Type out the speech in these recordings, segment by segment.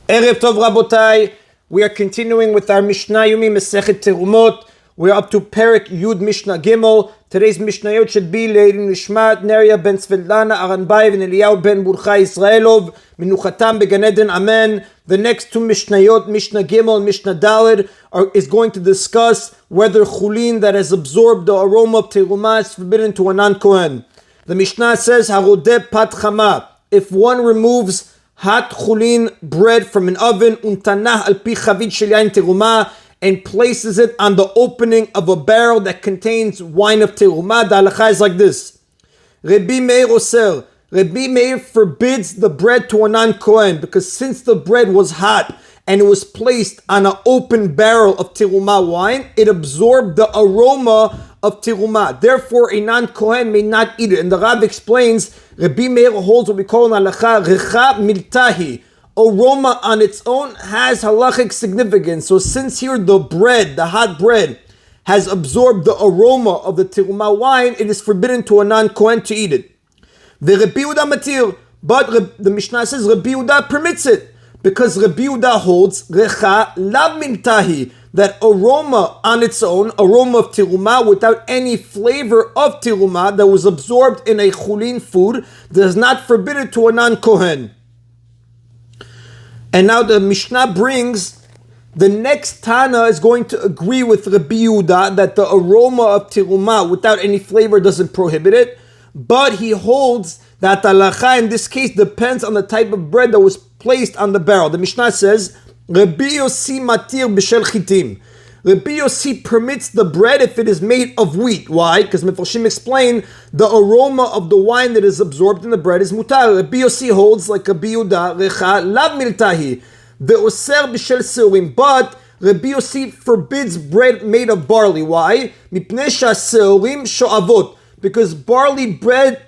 Erev Tov Rabotai, we are continuing with our Mishna Yomi Masechet Terumot. We are up to Perek Yud Mishnah Gimel. Today's Mishnah Yod should be Leilin Nishmat, Neria ben Svetlana, Aranbayev, and Eliyahu ben Burcha Israelov, Minuchatam Began Eden, Amen. The next two Mishnah Yod, Mishnah Gimel and Mishnah Daled, is going to discuss whether chulin that has absorbed the aroma of terumah is forbidden to a non-Kohen. The Mishnah says, Harodeh pat chama, if one removes hot chulin bread from an oven, untanah al pi chavit shel yain terumah, and places it on the opening of a barrel that contains wine of terumah. The halacha is like this. Rabbi Meir oser, Rabbi Meir forbids the bread to a non-Kohen, because since the bread was hot and it was placed on an open barrel of terumah wine, it absorbed the aroma of terumah. Therefore, a non-Kohen may not eat it. And the Rav explains, Rabbi Meir holds what we call in halacha recha miltahi. Aroma on its own has halachic significance. So since here the bread, the hot bread, has absorbed the aroma of the terumah wine, it is forbidden to a non-Kohen to eat it. The Rabbi Yehuda matir, but the Mishnah says Rabbi Yehuda permits it, because Rabbi Yehuda holds recha lav miltahi, that aroma on its own, aroma of terumah without any flavor of terumah that was absorbed in a chulin food, does not forbid it to a non-Kohen. And now the Mishnah brings, the next Tana is going to agree with Rabbi Yehuda that the aroma of terumah without any flavor doesn't prohibit it, but he holds that the halacha in this case depends on the type of bread that was placed on the barrel. The Mishnah says, Rabbi Yossi matir b'shel chitim. Rabbi Yossi permits the bread if it is made of wheat. Why? Because Mefarshim explain the aroma of the wine that is absorbed in the bread is mutar. Rabbi Yossi holds, like Rabbi Yehuda, recha lav miltahi, ve'oser b'shel seurim. But Rabbi Yossi forbids bread made of barley. Why? Mipnei sha'seurim sho'avot. Because barley bread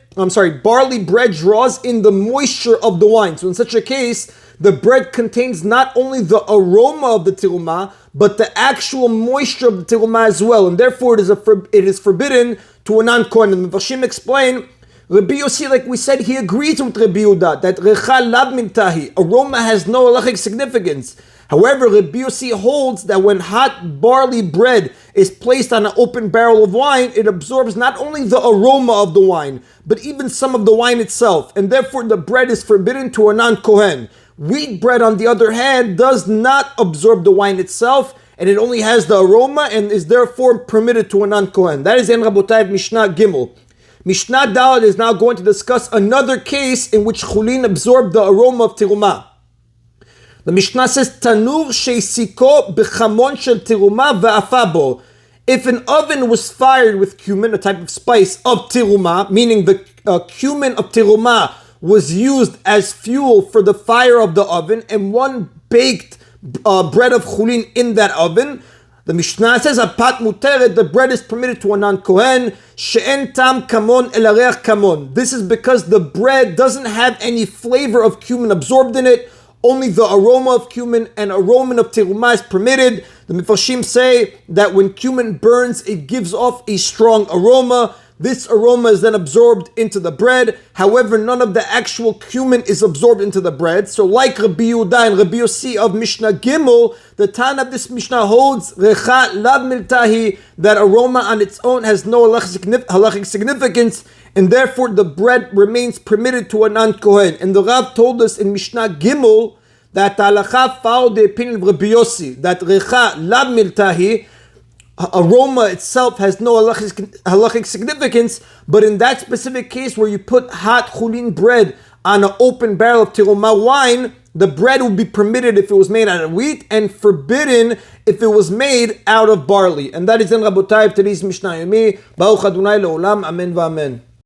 draws in the moisture of the wine. So in such a case, the bread contains not only the aroma of the terumah, but the actual moisture of the terumah as well. And therefore it is forbidden to a non-Kohen. And the Mefarshim explain, Rabbi Yossi, like we said, he agrees with Rabbi Yehuda that recha lav miltahi, aroma has no halachic significance. However, Rabbi Yossi holds that when hot barley bread is placed on an open barrel of wine, it absorbs not only the aroma of the wine, but even some of the wine itself. And therefore the bread is forbidden to a non-Kohen. Wheat bread, on the other hand, does not absorb the wine itself, and it only has the aroma and is therefore permitted to a non-Kohen. That is En Rabotai Mishnah Gimel. Mishnah Daled is now going to discuss another case in which chulin absorbed the aroma of terumah. The Mishnah says, Tanur sheisiko b'chamon shel terumah ve'afabo. If an oven was fired with cumin, a type of spice of terumah, meaning the cumin of terumah was used as fuel for the fire of the oven, and one baked bread of chulin in that oven, the Mishnah says, Apat muteret, the bread is permitted to a non-Kohen, she'en tam kamon el areach kamon. This is because the bread doesn't have any flavor of cumin absorbed in it, only the aroma of cumin, and aroma of terumah is permitted. The Mefarshim say that when cumin burns, it gives off a strong aroma. This aroma is then absorbed into the bread. However, none of the actual cumin is absorbed into the bread. So like Rabbi Yehuda and Rabbi Yossi of Mishnah Gimel, the Tana of this Mishnah holds recha lav miltahi, that aroma on its own has no halachic significance, and therefore the bread remains permitted to a non-Kohen. And the Rav told us in Mishnah Gimel that the halacha followed the opinion of Rabbi Yossi, that recha lav miltahi, aroma itself has no halachic significance, but in that specific case where you put hot chulin bread on an open barrel of terumah wine, the bread would be permitted if it was made out of wheat, and forbidden if it was made out of barley. And that is in Rabotai today's Mishna Yomi. Baruch Adonai Leolam, Amen v'Amen.